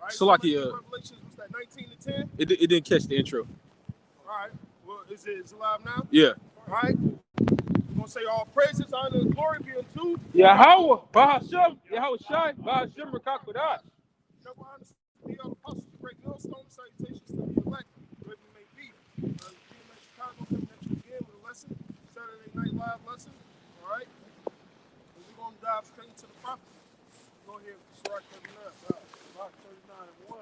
Right? Salakia, Revelations was that 19 to 10? it didn't catch the intro. All right. Well, is it live now? Yeah. All right. We're going to say all praises, honor, and glory be unto Yahweh, Bahashem, Yahweh Shai, Bahashem, Rakakodash. Double honors to the apostles, the great millstone, salutations to the elect, wherever you may be. GMS Chicago coming at you again with a lesson, Saturday Night Live lesson. All right. And we're going to dive straight into the prophecy. Go ahead, Sirach 39. Sirach 39 and 1.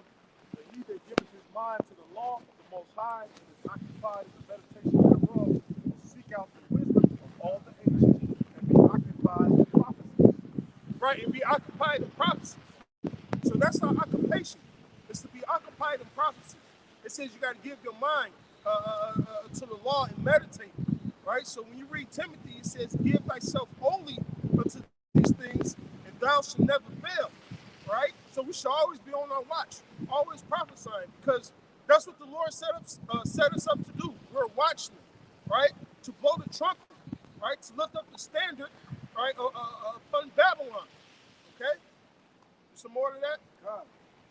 That he that giveth his mind to the law of the Most High and is occupied in the meditation thereof will seek out the wisdom of all the ancients and be occupied in prophecy. Right, and be occupied in prophecy. So that's our occupation. It's to be occupied in prophecy. It says you got to give your mind to the law and meditate. Right? So when you read Timothy, it says, give thyself only unto these things, and thou shalt never fail. Right? So we should always be on our watch, always prophesying, because that's what the Lord set us up to do. We're watchmen, right? To blow the trumpet, right? To lift up the standard, right? Upon Babylon. Okay? Some more to that? God,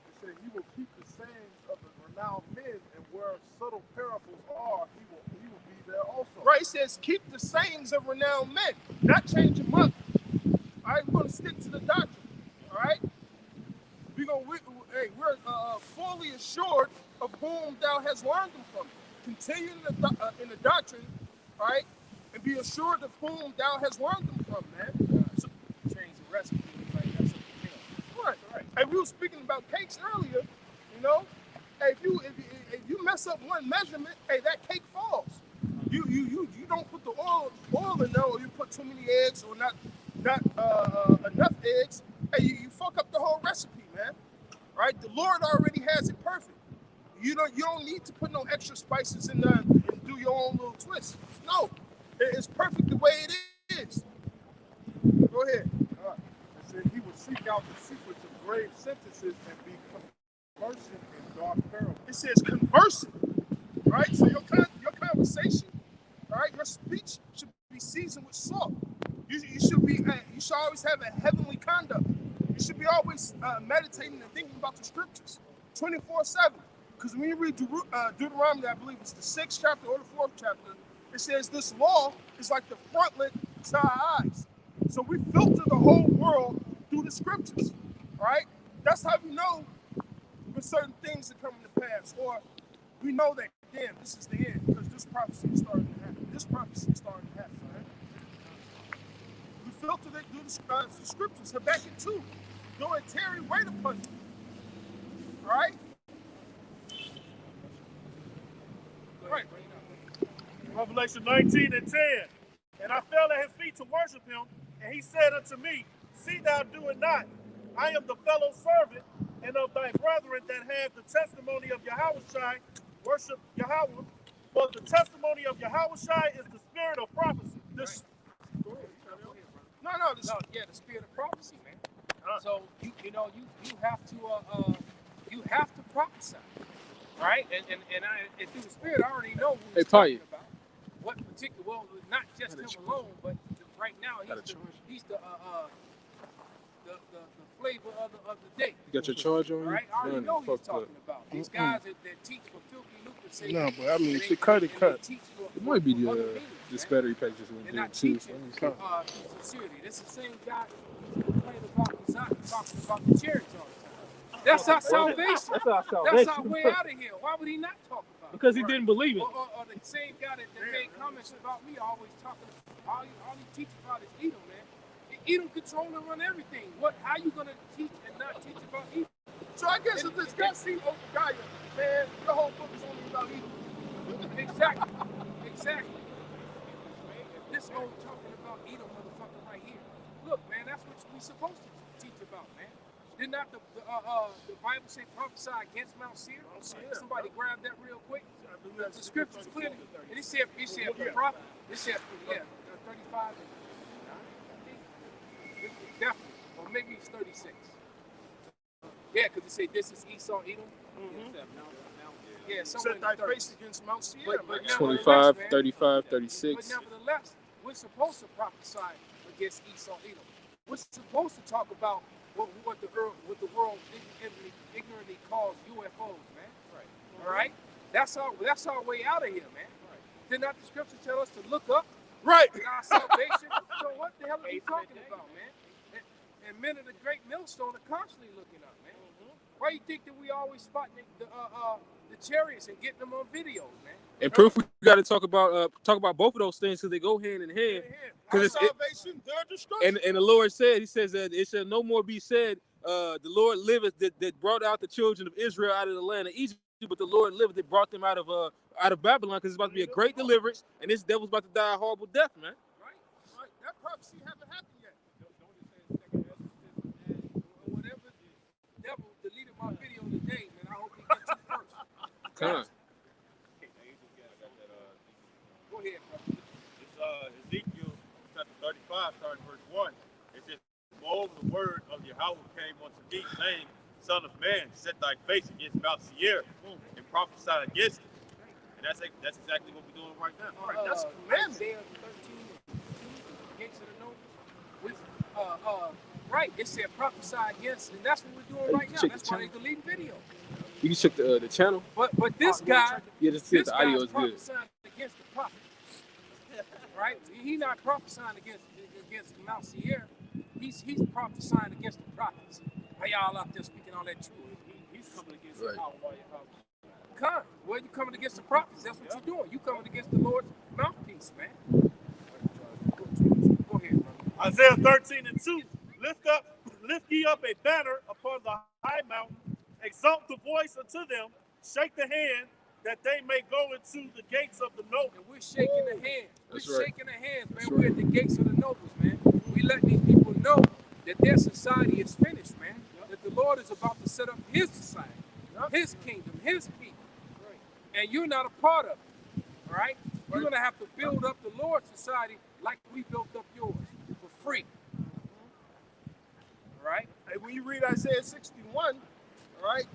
it said he will keep the sayings of the renowned men, and where subtle parables are, he will be there also. Right? It says keep the sayings of renowned men, not change them up. All right, we're going to stick to the doctrine. All right? We're fully assured of whom thou hast learned them from. Continue in the doctrine, right? And be assured of whom thou hast learned them from, man. So, change the recipe, like that's a, right. Hey, we were speaking about cakes earlier, you know. Hey, if you mess up one measurement, hey, that cake falls. You don't put the oil in there, or you put too many eggs, or not enough eggs. Hey, you fuck up the whole recipe, man. Right? The Lord already has it perfect. You don't need to put no extra spices in there and do your own little twist. No, it's perfect the way it is. Go ahead. It said he would seek out the secrets of grave sentences and be conversant in dark parables. It says conversing, right? So your conversation, all right, your speech should be seasoned with salt. You should always have a heavenly conduct. You should be always meditating and thinking about the scriptures 24/7. Because when you read Deuteronomy, I believe it's the 6th chapter or the 4th chapter, it says this law is like the frontlet to our eyes. So we filter the whole world through the scriptures, all right? That's how we know when certain things are coming to pass, or we know that, damn, this is the end, because this prophecy is starting to happen. This prophecy is starting to happen, right? We filter it through the scriptures. Habakkuk 2, though it tarry, wait upon you, all right? Right. Revelation 19 and 10. And I fell at his feet to worship him, and he said unto me, see thou do it not. I am the fellow servant and of thy brethren that have the testimony of Yahushai. Worship Yahweh. For the testimony of Yahushai is the spirit of prophecy. This. Go ahead. No, the spirit of prophecy, man. So you have to prophesy, right? And through the spirit, I already know who he's talking about. What particular? Well, not just him alone, but right now he's the flavor of the day. You got your charge on you? Right? I already know who he's talking about. These guys that teach for filthy lucre sake. No, but I mean, to cut. It might be this battery pack just went They're not too. teaching sincerity. This is the same guy who complained about talking about the chariots all the time. That's our salvation. That's our salvation. That's our way out of here. Why would he not talk about it? Because he didn't believe it. Or the same guy that made comments about me always talking, all he teach about is Edom, man. Edom control and run everything. How you going to teach and not teach about Edom? So I guess if this guy seen Obadiah, man, the whole book is only about Edom. Exactly. This whole talking about Edom motherfucker right here. Look, man, that's what we supposed to teach about, man. Did not the Bible say prophesy against Mount Seir? Somebody grab that real quick. The scriptures clearly. And it said the prophet. It said 35. Definitely, or maybe it's 36. Yeah, because it said this is Esau, Edom. Mm-hmm. Yeah, set thy face against Mount Seir. But 25, 35, 36. But nevertheless, we're supposed to prophesy against Esau, Edom. We're supposed to talk about what the world ignorantly calls UFOs, man. All right? That's our way out of here, man. Did not the scripture tell us to look up Right. in our salvation? So what the hell are you talking about, man? And men of the great millstone are constantly looking up, man. Why you think that we always spotting the chariots and getting them on video, man? And proof we got to talk about both of those things because they go hand in hand. Our Because salvation, their destruction. and the Lord said, He says that it shall no more be said, the Lord liveth that brought out the children of Israel out of the land of Egypt, but the Lord liveth that brought them out of Babylon, because it's about to be a great deliverance, and this devil's about to die a horrible death, man. Right. That prophecy haven't happened yet. Whatever the devil deleted my video today, man, I hope he gets it first. Come on. Go ahead, bro. It's Ezekiel chapter 35, starting verse 1. It says, "Moreover, the word of Yahweh came unto me, saying, Son of man, set thy face against Mount Seir, and prophesy against it." And that's exactly what we're doing right now. That's a commandment. Isaiah 13, gates of the noble. Right, it said prophesy against, and that's what we're doing right now. Check That's the why they delete video. You can check the channel. But this guy, Yeah, just see if this the audio guy's is good. prophesying against the prophet. Right? He's not prophesying against Mount Seir. He's prophesying against the prophets. How y'all out there speaking all that truth? He's coming against Right. Come, well, you coming against the prophets. That's what you're doing. You coming against the Lord's mouthpiece, man. Go ahead, brother. Isaiah 13:2. Lift ye up a banner upon the high mountain, exalt the voice unto them, shake the hand, that they may go into the gates of the noble. And we're shaking the hand. That's We're right. shaking the hands, man. That's We're at the gates of the nobles, man. We let these people know that their society is finished, man. That the Lord is about to set up His society, His kingdom, His people. And you're not a part of it, all right? You're going to have to build up the Lord's society like we built up yours for free. All right? Hey, when you read Isaiah 61, all right,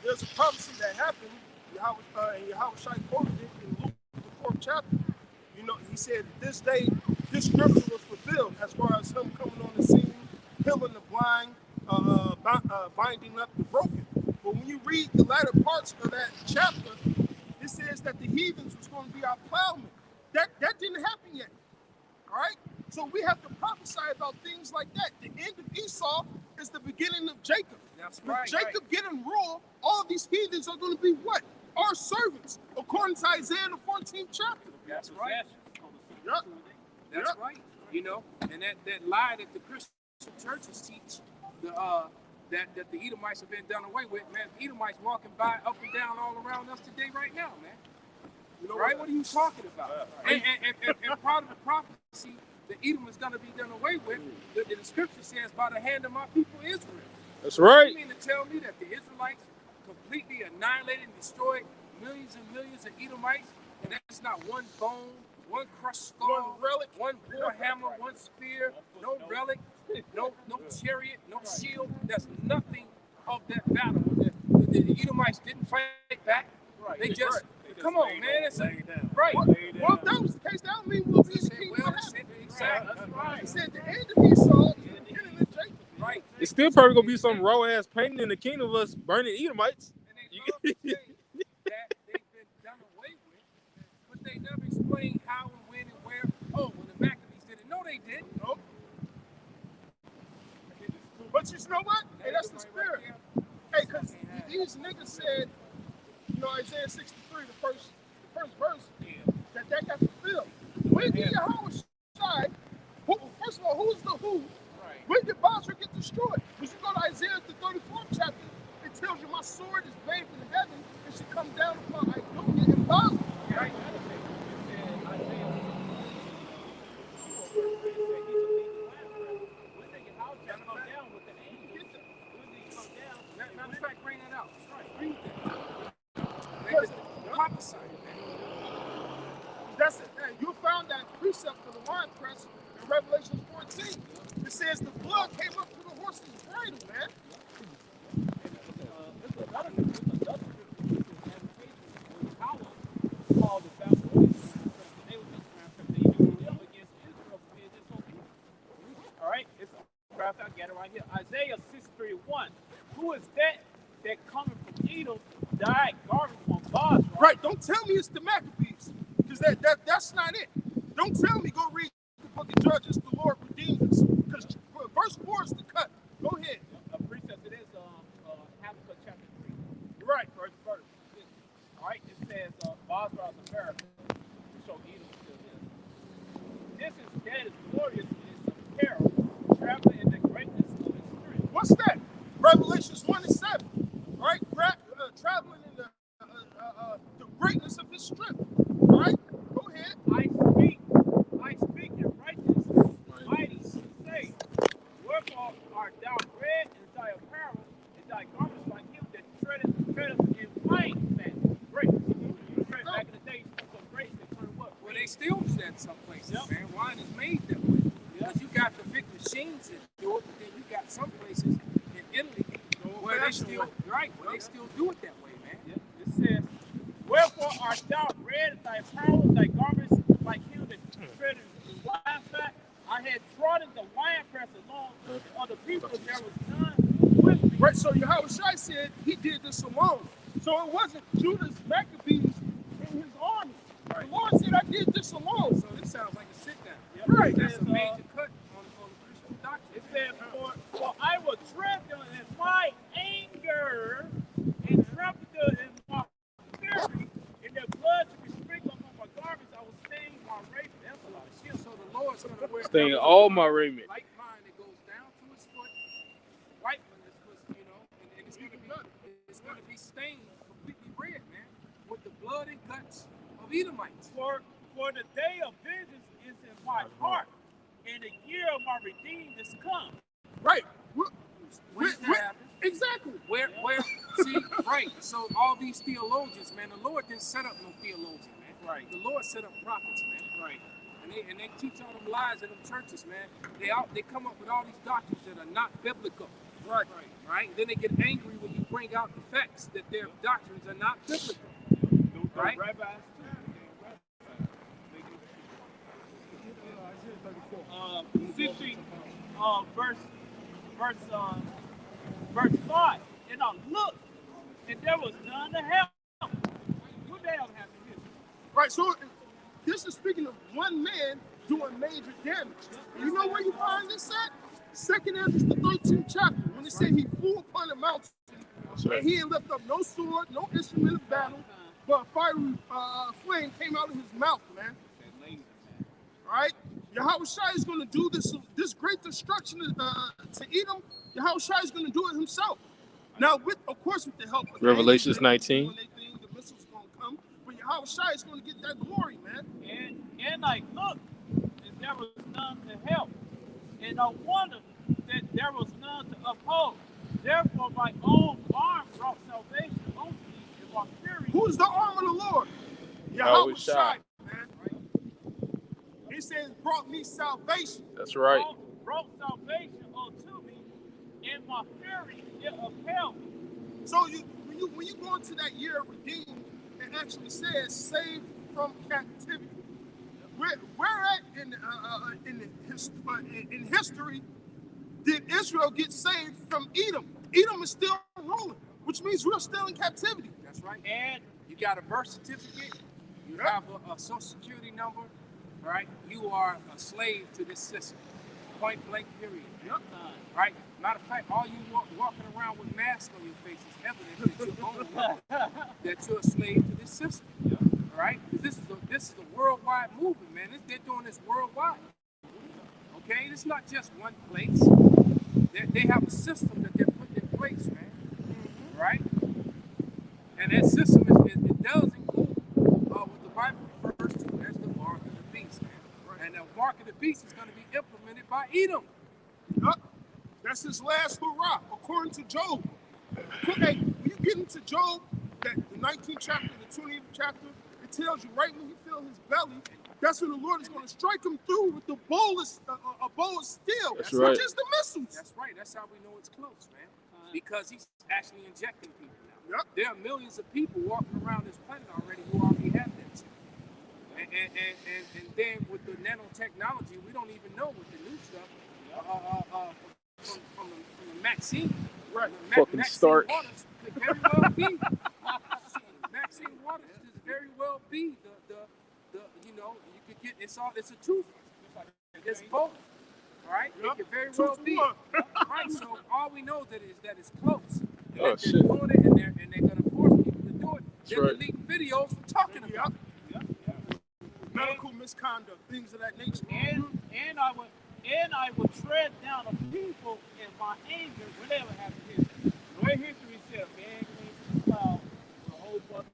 there's a prophecy that happened. Yahweh Shai quoted it in Luke, the 4th chapter. You know, he said, this day, this scripture was fulfilled as far as him coming on the scene, healing the blind, binding up the broken. But when you read the latter parts of that chapter, it says that the heathens was going to be our plowmen. That didn't happen yet. All right? So we have to prophesy about things like that. The end of Esau is the beginning of Jacob. That's When right. Jacob getting rule, all these heathens are going to be what? Our servants, according to Isaiah the 14th chapter. That's right. Yep. That's Yep. right. You know, and that lie that the Christian churches teach, that the Edomites have been done away with, man. The Edomites walking by up and down all around us today right now, man. You know Right? What are you talking about? And part of the prophecy, the Edom is going to be done away with. The scripture says, by the hand of my people Israel. That's right. You mean to tell me that the Israelites completely annihilated and destroyed millions and millions of Edomites, and there's not one bone, one crushed skull, One relic. one war hammer, one spear, no relic, no chariot, no shield? There's nothing of that battle. The Edomites didn't fight back. They just, come on, man. It's right. Well, if that was the case, that would mean we'll be in the kingdom of heaven. Exactly. That's right. He said the end of Esau is the beginning of Jacob. Right. It's still probably gonna be some raw ass painting in the kingdom of us burning Edomites. And they love to say that they've been done away with, but they never explain how and when and where. Oh, when the Maccabees did it. No, they didn't. Nope. But you know what? Hey, that's the spirit. Hey, because these niggas said, you know, Isaiah 63, the first verse, that got fulfilled. When did Yahweh Shai, first of all, who's the who? When did Basra get destroyed? Because you go to Isaiah, the 34th chapter, it tells you my sword is bathed in heaven and should come down upon Idonia and Basra. Right? Matter of fact, bring that out. Read that. Prophesy, man. That's it. Hey, you found that precept for the wine press in Revelation 14. It says the blood came up to the horse's bridle, man. All right, it's a craft out gather right here. Isaiah 63:1. Who is that that coming from Edom died garbage from Bosra. Right. Don't tell me it's the Maccabees, because that's not it. Don't tell me go read the book of Judges. The Lord redeemed us. Because verse 4 is the cut. Go ahead. A precept it is Habakkuk chapter 3. Right. First verse. All right, it says Bosra is America, so Edom still is. That is glorious in its apparel, traveling in the greatness of its strength. What's that? Revelations 1 and 7. Right? Traveling in the greatness of his strength. Right? Go ahead. I speak in righteousness, mighty, say, wherefore art thou red in thy apparel, and thy garments like him that treadeth in wine fat. Great. Back in the day, some grapes they turn what? Well, they still do that in some places, Yep. man. Wine is made that way. Because you got the big machines that do it, but then you got some places in Italy where they still, where they still do it that way, man. Yeah. It says, wherefore art thou red in thy apparel, and thy garments like him that treadeth in wine fat. I had trodden the winepress along with other people, there was none with me. Right. So Yahushua said he did this alone. So it wasn't Judas Maccabees and his army. Right. The Lord said, I did this alone. So this sounds like a sit down. Yep. Right. That's a major cut on Christian doctrine. It says, for I will trample in my anger and trample in my fury, and their blood to be sprinkled on my garments. I will stain my raiment. That's a lot of shit. So the Lord's going to wear Stain all my raiment. like mine that goes down to his foot, right when this was, you know, and it's going to be stained completely red, man, with the blood and guts of Edomites. For the day of vengeance is in my heart, and the year of my redeemed is come. Right. When that happens, Exactly. where, see, right. So all these theologians, man, the Lord didn't set up no theologian, man. Right. The Lord set up prophets, man. Right. And they teach all them lies in them churches, man. They come up with all these doctrines that are not biblical. Right. Right? Then they get angry when you bring out the facts that their doctrines are not biblical. Right? Rabbis verse 5. And I looked, and there was none to help. What the hell happened here? Right. So this is speaking of one man doing major damage. You know where you find this at? 2 Ezra, the 13th chapter, when it said he flew upon a mountain, and he didn't lift up no sword, no instrument of battle, but a fiery flame came out of his mouth, man. All right? Yahushua is going to do this great destruction to Edom. Yahushua is going to do it himself. Now, of course, with the help of Revelations the angels, 19. when they think the missiles going to come, but Yahushua is going to get that glory, man. And I looked, and there was none to help. And I wondered that there was none to uphold. Therefore, my own arm brought salvation unto me in my fury. Who's the arm of the Lord? Yahushua, man. He says, brought me salvation. That's right. Brought salvation unto me in my fury. It upheld me. So when you go into that year of redeemed, it actually says saved from captivity. Where at in history did Israel get saved from Edom? Edom is still ruling, which means we're still in captivity. That's right. And You got a birth certificate. You have a social security number. Right? You are a slave to this system. Point blank, period. Right? Matter of fact, all you walking around with masks on your face is evidence that you're own, that you're a slave to this system. Right? This is a worldwide movement, man. They're doing this worldwide. Okay? It's not just one place. They have a system that they're putting in place, man. Right? And that system it does include what the Bible refers to as the mark of the beast, man. And the mark of the beast is going to be implemented by Edom. Yep. That's his last hurrah, according to Job. Hey, when you get into Job, the 19th chapter, the 20th chapter, it tells you right when he feels his belly, that's when the Lord is going to strike him through with the bowl of steel, That's which right. is the missiles. That's right. That's how we know it's close, man. Because he's actually injecting people now. Yep. There are millions of people walking around this planet already who already have that shit. And then with the nanotechnology, we don't even know what the new stuff from the Maxine. Right. Fucking Maxine Stark. Waters could very well be. Maxine Waters could very well be the you know, you could get it's a two. It's both. All right? It could very well be. Right, so all we know that is that it's close. And Oh, that they're shit. doing it and they're gonna force people to do it. They're right. deleting videos from talking about it. Medical misconduct, things of that nature. And I would tread down the people in my anger whenever happened here. Right history said a man came to the cloud with a whole bunch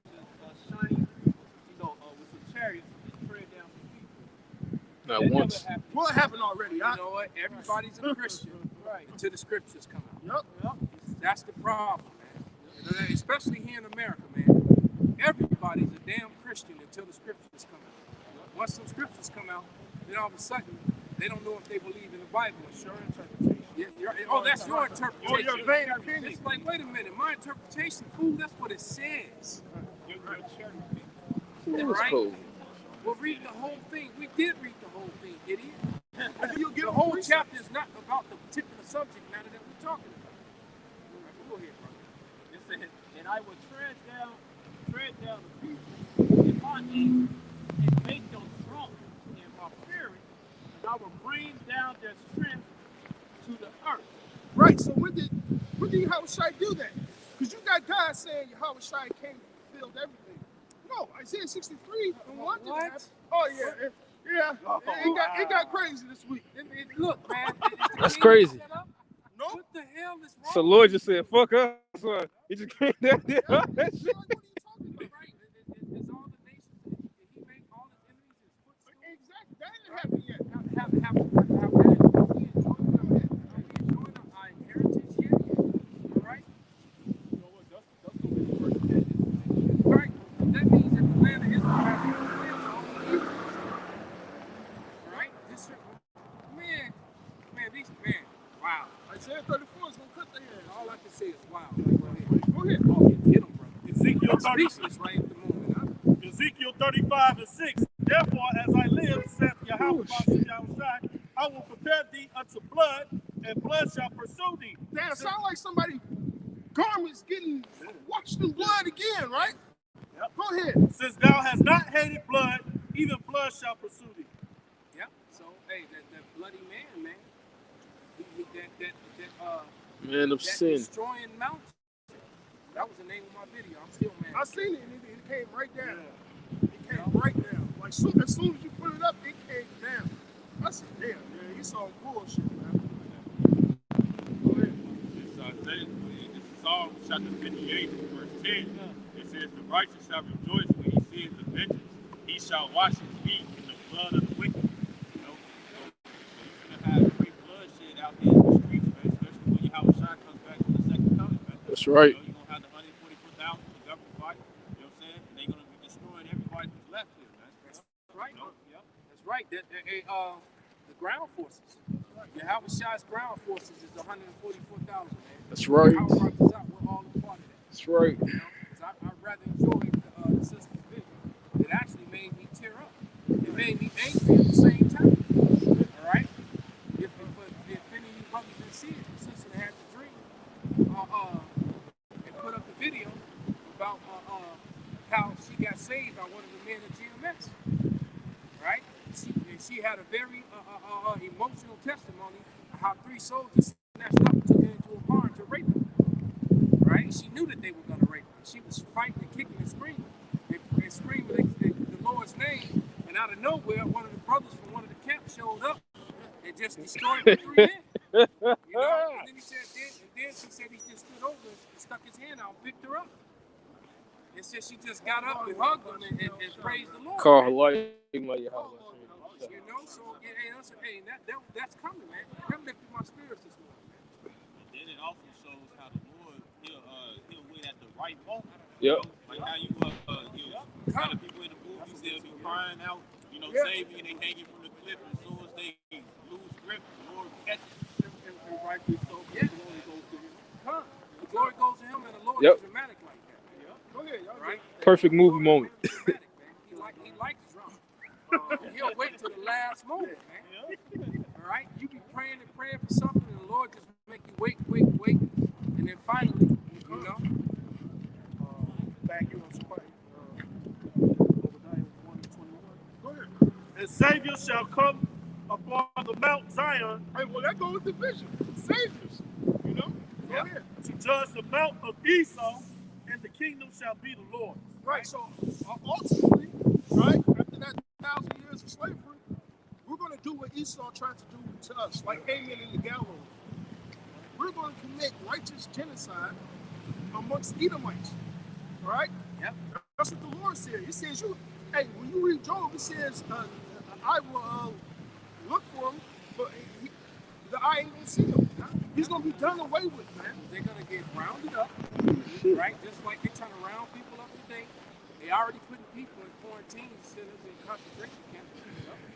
of shining, with some chariots and tread down the people. Not That once. never happened. Well, it happened already. You know what? Everybody's a Christian Right. until the scriptures come out. Yep. That's the problem, man. Especially here in America, man. Everybody's a damn Christian until the scriptures come out. Once some scriptures come out, then all of a sudden they don't know if they believe in the Bible. It's your interpretation. Oh, that's your interpretation. Or your vain opinion. It's like, wait a minute, my interpretation, cool, that's what it says. Right? Cool. Well, read the whole thing. We did read the whole thing, idiot. You'll get The a whole research. chapter is not about the particular subject matter that we're talking about. Go ahead, brother. It said, and I would tread down the people in my anger and make them drunk in my fury, and I will bring down their strength to the earth. Right. So when did Yahushua do that? Because you got guys saying Yahushua came and fulfilled everything. No, Isaiah 63 and 1 didn't What? happen. Oh yeah. It got crazy this week. Look, man. That's crazy. No. What the hell is wrong? So Lord just said, "Fuck us." So he just came down there. That shit. What are you talking about? Right? It's all the nations. He made all his enemies his footstool. Exactly. That didn't happen yet. Have we enjoying our heritage yet? All right? Right. That means that the land of Israel has to cleanse all the evil. Right? This man, wow. Isaiah 34 is gonna cut their head. All I can say is wow. Go ahead. Go ahead. Oh, get him, brother. Ezekiel I'm 30, speechless right at the moment. Huh? Ezekiel 35:6. Therefore, as I live, saith Yahweh, I will prepare thee unto blood, and blood shall pursue thee. Damn, it sound like somebody garments getting washed in blood again, right? Yep. Go ahead. Since thou hast not hated blood, even blood shall pursue thee. Yep. So, hey, that bloody man. Man of That sin. destroying mountain. That was the name of my video. I'm still mad. I seen it and it came right down. It came right down. Like as soon as you put it up, it came down. I said, damn, man, you saw bullshit, man. Go ahead. This is Psalm chapter 58, verse 10. It says, "The righteous shall rejoice when he sees the vengeance. He shall wash his feet in the blood of the wicked." You know, so you're gonna have great bloodshed out here in the streets, man. Especially when Yahushua comes back for the second coming, man. That's right. You know, you're gonna have the 144,000 the government fight. You know what I'm saying? And they're gonna be destroying everybody who's left here, man. Right. You know? Yep. That's right. The ground forces. Yahweh's ground forces is 144,000, man. That's right. We're all a part of that. That's right. You know, 'cause I rather enjoyed the sister's vision. It actually made me tear up. It made me angry at the same time. All right. If any of you brothers didn't see it, the sister had the dream. And put up the video about how she got saved by one of the men at GMS. Right? She had a very emotional testimony of how 3 soldiers snatched up and took her into a barn to rape her. Right? She knew that they were going to rape her. She was fighting and kicking and screaming. And screaming the Lord's name. And out of nowhere, one of the brothers from one of the camps showed up and just destroyed the 3 men. You know? And then she said he just stood over and stuck his hand out and picked her up. And said she just got up and hugged him and praised the Lord. Call her life. You know, so that's coming, man. That lifted my spirits this morning, man. And then it also shows how the Lord he'll win at the right moment. Yep. You know? Like how you kind of people in the movies, they'll be crying out, you know, save me, and they hanging from the cliff, and as soon as they lose grip, the Lord catches them. And rightfully so, the glory goes to him. The glory goes to him, and the Lord Yep. is dramatic like that. Go ahead, y'all. Right? Perfect movie moment. Dramatic, man. He likes drama. He'll wait till the last moment, man. All right? You be praying for something, and the Lord just make you wait. And then finally, you know, Savior shall come upon the Mount Zion Hey, well, that goes with the vision. Saviors. You know? Go Yep. ahead. to judge the mount of Esau, and the kingdom shall be the Lord's. Right, so ultimately, right, after that 1,000 years of slavery, we're going to do what Esau tried to do to us, like Haman in the gallows. We're going to commit righteous genocide amongst Edomites, all right? Yep. That's what the Lord said. It says, when you read Job, it says, I will look for him, but the eye ain't going to see him. He's going to be done away with, man. They're gonna get rounded up, right? Just like they trying to round people up today. They already putting people in quarantine centers and concentration camps.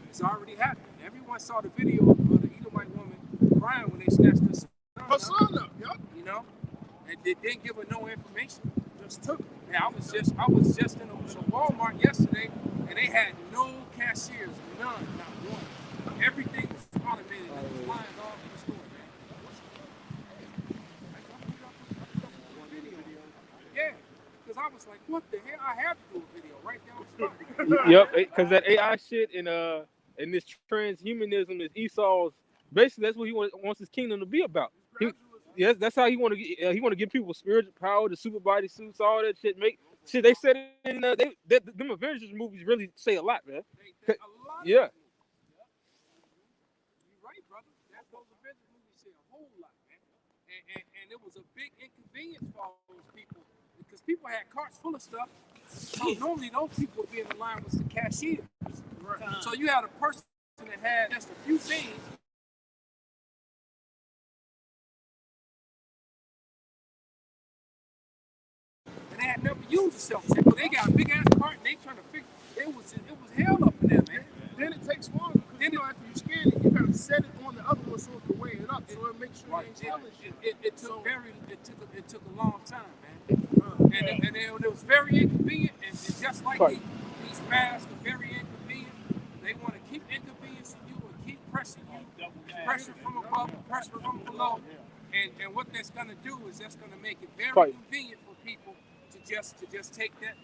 It's already happening. Everyone saw the video of the Edomite woman crying when they snatched her son up. Yep. You know, and they didn't give her no information. Just took it. Yeah, I was just in a Walmart yesterday, and they had no cashiers, none, not one. Everything was automated. There was lines all in the store, man. Yeah, because I was like, what the hell? I have to do a video right there on the spot. Yep, because that AI shit and this transhumanism is Esau's. Basically, that's what he wants his kingdom to be about. Yes, that's how he want to give people spiritual power, the super body suits, all that shit. They said it in them Avengers movies really say a lot, man. A lot. Yeah. You're right, brother. That those Avengers movies say a whole lot, man. And it was a big inconvenience for all those people because people had carts full of stuff. So normally those people would be in the line with the cashiers. Right. So you had a person that had just a few things. And they had never used the self-check, but they got a big ass cart and they trying to fix it. It was hell up in there, man. Then it takes longer because after you scan it, you gotta set it on the other one so it can weigh it up, so it makes sure it ain't challenging. It took a long time, man. And it was very inconvenient, and just like these masks are very inconvenient, they want to keep inconveniencing you and keep pressing you, pressure from above, pressure from below, and what that's gonna do is that's gonna make it very convenient for people to just take that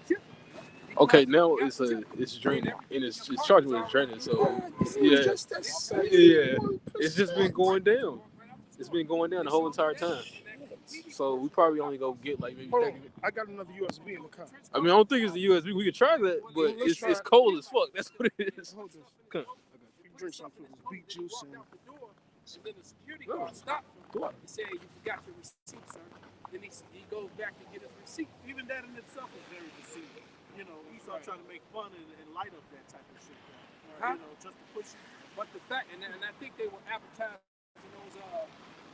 chip. Okay, now it's draining, and it's charged with draining. So yeah, it's just been going down. It's been going down the whole entire time. So we probably only go get like maybe 30 minutes. I got another USB in the car. I mean, I don't think it's the USB. We could try that, but it's cold as fuck. That's what it is. Hold this. Come. You drink something with beet juice and And then the security guard stopped him. He said, "You forgot your receipt, sir." Then he goes back to get his receipt. Even that in itself is very deceiving. You know, Esau trying to make fun and light up that type of shit. You know, just to push you. But the fact, and I think they were advertising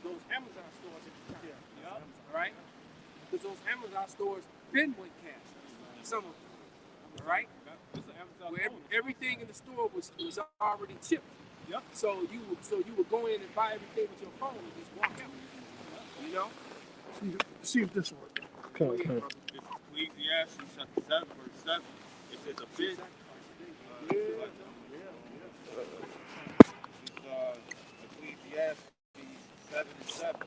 those Amazon stores at the time. Yeah. Right? Because those Amazon stores been with cash. Some of them. Right? Where everything in the store was already chipped. Yep. So you would go in and buy everything with your phone and just walk out. You know? see if this works. Come on. Ecclesiastes chapter 7, verse 7. It says a bit. Ecclesiastes 7 and 7.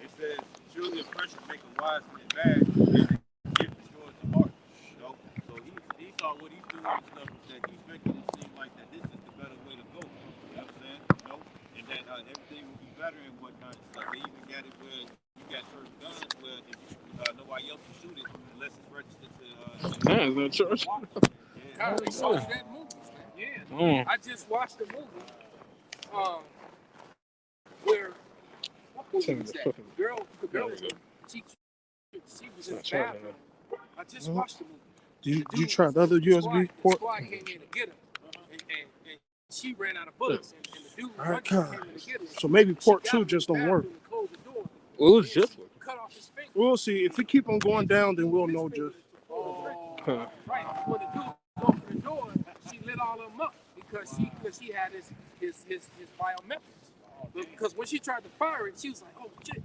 It says, surely a person make a wise man mad, and a gift destroys the heart. You know? So he thought what he's doing and stuff is that he's making it seem like that this is the better way to go. You know what I'm saying? You know? And that everything will be better and whatnot. Like they even got it where you got certain guns where if nobody else can shoot it unless it's registered to Man, it's no church. God, they show you that movie, man. Yeah. I just watched a movie where what movie was that? The girl was she was in the bathroom. I just watched the movie. Did you try the other USB port? The squad came in to get her, and she ran out of bullets, and the dude All right, came in to get her. So maybe port She 2 got just in the don't work. bathroom and closed the door. Well, it was just one. Cut off his finger. We'll see. If we keep on going down, then we'll know just. Huh. Right. When the dude opened the door, she lit all of them up because he had his biometrics. Because when she tried to fire it, she was like, "Oh shit!"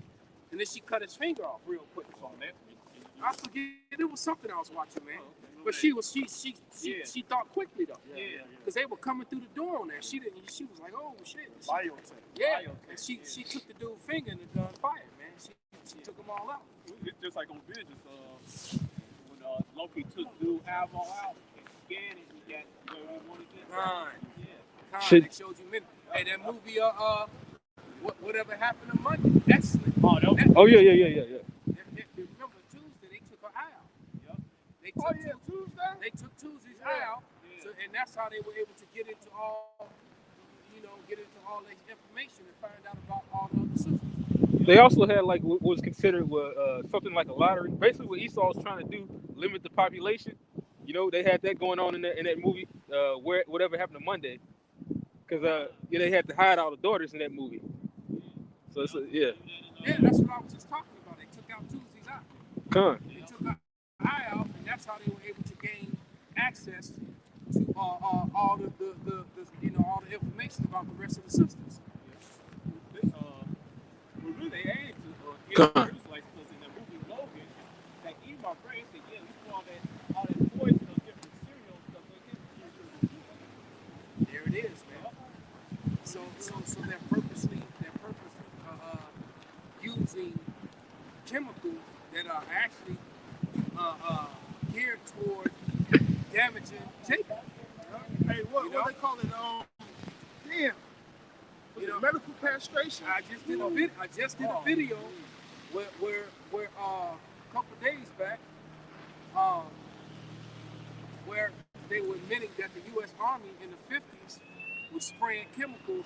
And then she cut his finger off real quick. I forget it was something I was watching, man. But she thought quickly though. Yeah. Because they were coming through the door on that. She didn't. She was like, "Oh shit!" Biotech. Yeah. And she took the dude's finger and the gun fired, man. She took them all out. It's just like on Vengeance, when Loki took dude Alvo out, scanned it. We got where we wanted to. Con, Shit. they showed you many. Hey, that movie, whatever happened to Monday? Excellent. Oh, that was Oh yeah. Remember Tuesday they took her eye out. Yep. They Oh took yeah, Tuesday. They took Tuesday's eye out, so, and that's how they were able to get into all, get into all that information and find out about all the other sisters. They also had like what was considered something like a lottery. Basically, what Esau was trying to do, limit the population. You know, they had that going on in that movie. Where whatever happened to Monday, because they had to hide all the daughters in that movie. So it's yeah. Yeah, that's what I was just talking about. They took out Tuesday's eye. Con. They took her eye out, and that's how they were able to gain access to all the all the information about the rest of the sisters. we really aimed to get Come the on. Israelites because in the movie Logan, like even my brain said, yeah, we saw all that poison of different cereals stuff like that. There it is, man. So they're purposely using chemicals that are actually geared toward damaging Jacob. Hey, what You know? they call it? Damn. You know, Medical castration. I just did a video where a couple of days back, where they were admitting that the U.S. Army in the 50s was spraying chemicals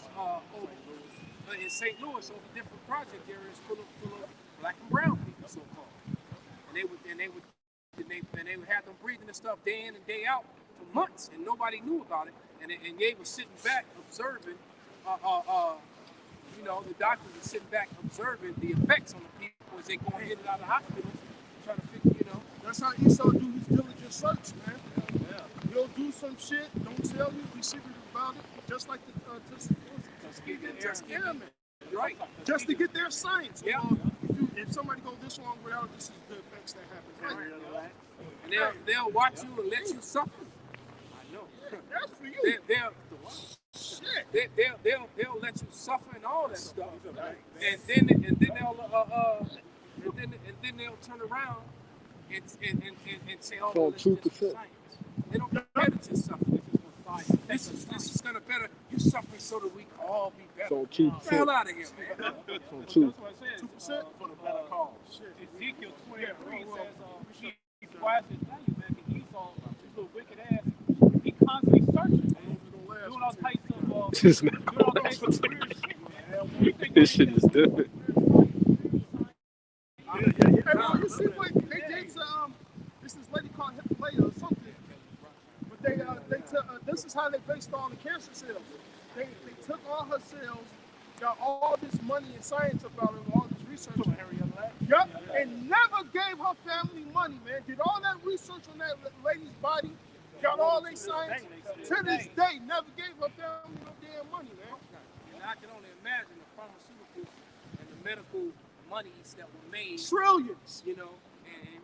in St. Louis over different project areas full of black and brown people, so called. And they would have them breathing the stuff day in and day out for months, and nobody knew about it. And they were sitting back observing. The doctors were sitting back observing the effects on the people as they go in and out of the hospitals, trying to figure, That's how Esau do his diligent search, man. He'll do some shit, don't tell you, be secret about it, just like the experiment. right? Just to get their science. Yeah. If somebody goes this long without, this is the effects that happen. Right. And they'll watch you and let you suffer. I know. That's for you. Shit. They'll let you suffer and all that stuff, and then they'll turn around and say, "Oh, well, it's just science." They don't care that you suffer. This is gonna better you suffering so that we can all be better. So Get the hell out of here, man. That's what I said. 2%? For the better cause. Ezekiel 23 says, he's wise to tell you, man, because Esau, this little wicked ass, he constantly searching, man. Doing all types of, This man. doing all types of weird shit, man. This shit is different. Hey, well, you see what they did to this lady called Hippolyta or something. But they took this is how they based all the cancer cells. They took all her cells, got all this money and science about her, all this research. Yep, and never gave her family money, man. Did all that research on that lady's body, got all their science. To this day, never gave her family no damn money, man. And I can only imagine the pharmaceuticals and the medical monies that were made. Trillions. And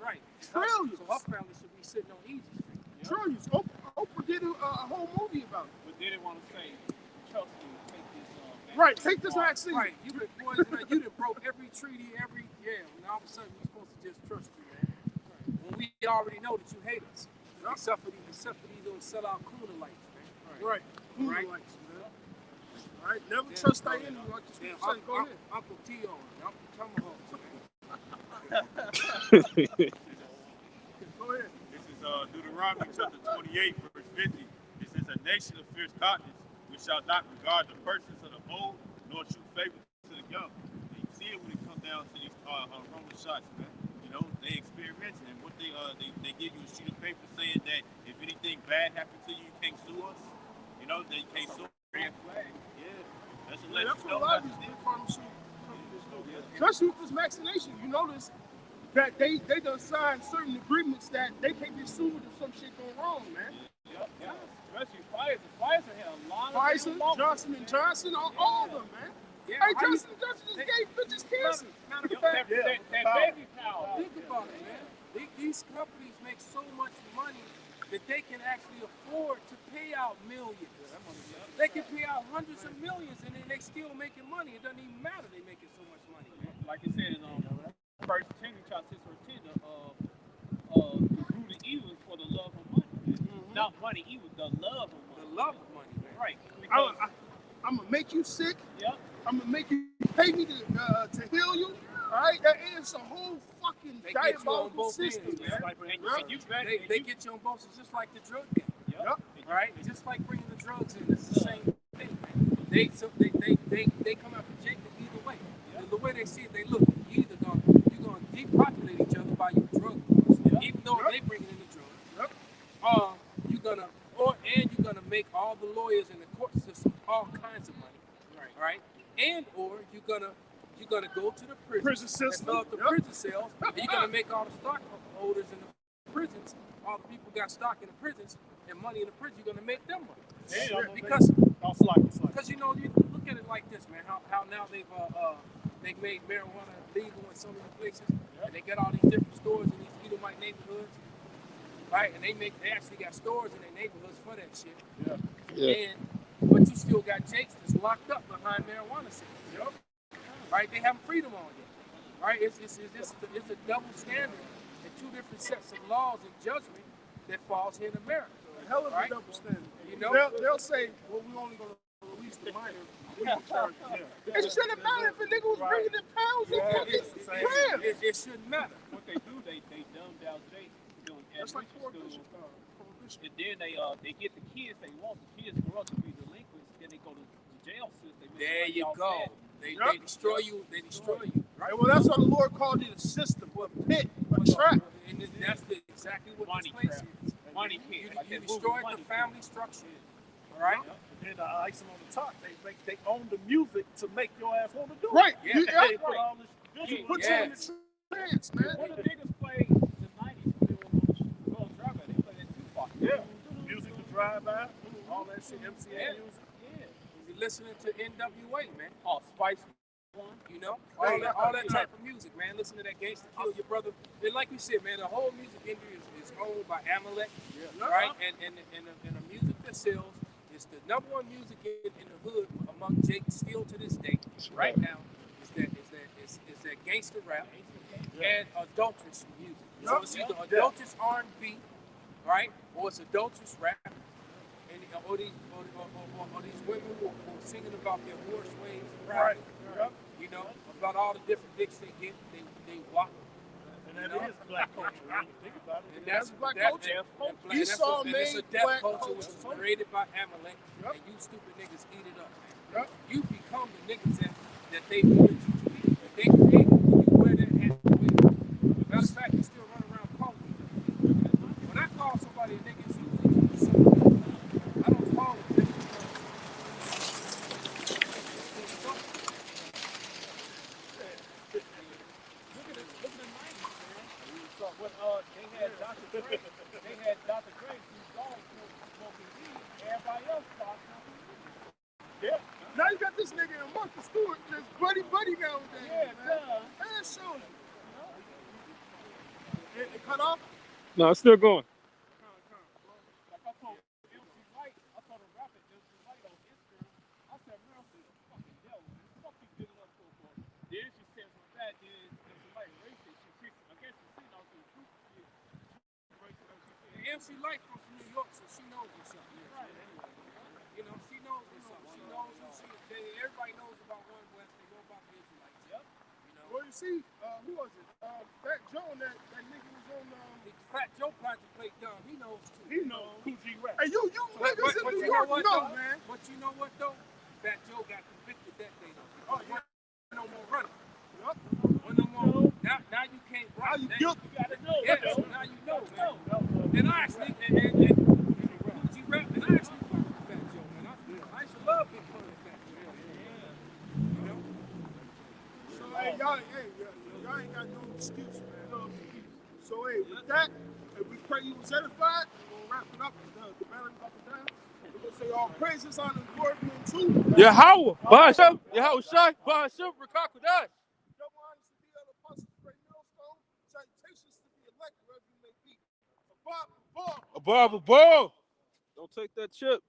right. Trillions. So her family should be sitting on easy street. Trillions. Oprah did a whole movie about it. But they didn't want to say, trust me, take this. Right, take this vaccine. Right, you been poisoning, you done broke every treaty, and all of a sudden we're supposed to just trust you, man. When we already know that you hate us. Except for these little sellout cooler lights, man. Right. Right. Lights, man. Right. Never trust that enemy like you say. Go ahead. Uncle T on it. Uncle Tomahawk, man. Go ahead. This is Deuteronomy chapter 28, verse 50. It says, "A nation of fierce conscience, which shall not regard the persons of the old, nor show favor to the young." And you see it when it comes down to these Roman shots, man. They experimenting, and what they give you a sheet of paper saying that if anything bad happens to you, you can't sue us. They can't sue. Red flag. Yeah. That's what That's what a lot of these big pharmaceutical companies do. Especially with this vaccination, you notice that they done signed certain agreements that they can't get sued if some shit go wrong, man. Yep. Especially Pfizer. Pfizer had a lot of Pfizer, Johnson & Johnson, all of them, man. Yeah, Hey, Johnson & Johnson just gave bitches cancer. Matter of that fact, baby power. think about it, man. These companies make so much money that they can actually afford to pay out millions. They can pay out hundreds of millions, and then they still making money. It doesn't even matter they making so much money. Like you said in First Timothy chapter 6 verse 10, the root of evil is for the love of money. not money, even the love of The money. love of money, man. Right. Because, I'm gonna make you sick. yeah. I'm gonna make you pay me to heal you. All right, that is a whole fucking They get you on diabolical both system, ends, man. And you better. They get you on both sides, just like the drug game. Yep. Right? Just like bringing the drugs in. It's the same thing, man. They come after Jacob either way. The way they see it, they look, you're gonna depopulate each other by your drug wars. Even though they bringing in the drugs. You're gonna make all the lawyers in the court system all kinds of money. Right? And or you're gonna go to the Prison system. and fill up the prison cells, and you're gonna make all the stockholders in the prisons, all the people who got stock in the prisons and money in the prison, you're gonna make them money. Because you know, you look at it like this, man. How now they've made marijuana legal in so many places, and they got all these different stores in these Edomite neighborhoods, right? And they actually got stores in their neighborhoods for that shit. But you still got Jakes that's locked up behind marijuana sales. Right? They have freedom on it. Right? It's a double standard and two different sets of laws and judgment that falls here in America. Hell of a Right? double standard. You know? They'll say, well, we're only gonna release the minor. It shouldn't matter if a nigga was bringing in pounds of fucking grams. It shouldn't matter. What they do, they dumb down Jake doing That's like elementary prohibition. school. And then they get the kids they want. The kids grow up to be delinquents. Then they go to the jail system. There you go. They destroy you. They destroy you. Right? Well, that's why the Lord called it a system, a pit, a trap. And that's exactly what Money this place trap. is. Money kid. Like You that movie, destroyed Money the family structure. All right? And then icing on the top, they own the music to make your ass want to do Right. Yeah. You, They put all this visual. put you in the trance, man. One of the niggas played the 90s when they were on Drive. They played that Tupac. Yeah. Music to drive by, all that shit, MCA Yeah. music. Yeah. You're listening to NWA, man. Oh, Spice One. You know? All that type of music, man. Listen to that Gangsta Kill Your Brother. And like we said, man, the whole music industry is owned by Amalek. Right? And the music that sells is the number one music in the hood among Jake still to this day. Right now is that gangster rap and adulterous music. So it's either adulterous R&B, right, or it's adulterous rap, and or these women who are singing about their horse ways, right? You know, about all the different dicks they get, they walk. And that is black culture, when you think about it. And that's black that, culture. and Esau it's made a death black culture which was culture. created by Amalek, and you stupid niggas eat it up, man. You become the niggas that they wanted you to be. That they created when you wear that hat. Matter of fact, you still run around calling me. When I call somebody a nigga, it's usually to something. I don't call them niggas Look at the 90s, man. So when they had Dr. Dre, who's gone smoking weed. Everybody else started smoking weed. Yeah. Now you got this nigga in Martha Stewart just buddy nowadays. Yeah, man. And it shows you. It cut off. No, it's still going. Like I told MC Light, I told a rapper MC Light on Instagram, I said, man, I'm the fucking devil. Fuck you giving up for. Then she said some bad, then MC Light racist. I guess she seen out the truth. MC Light from New York, so she knows what's up. Right. You know, she knows what's up. She knows who she is. Everybody knows about One West. They know about the Israelites. Yep. You know. Well, you see, who was it? Fat Joe, that nigga was on. Fat Joe Project played dumb. He knows too. He knows Coogee rap. Hey, you niggas in New you know York what, know, though? man. But you know what though? Fat Joe got convicted that day though. Oh, yeah. No more running. Yup. No more. Now you can't Now run. you Now guilty. You gotta know. Yeah, so now you know, man. And I actually, and Coogee rap, and I actually fuck with Fat Joe, man. I used to love Big Pun and Fat Joe. You know? So, hey, y'all ain't got no excuse, man. No excuse. So, hey, with that, we pray you was edified. We're going to wrap it up. The battery up and down. We're going to say all praises, honor, and glory be unto Yahweh, Bahashem, Yahweh Shai, Bahashem, Rakakwadash. Double honors to be the apostles, great millstone. Salutations to the elect, wherever you may be. Above, Above. Don't take that chip.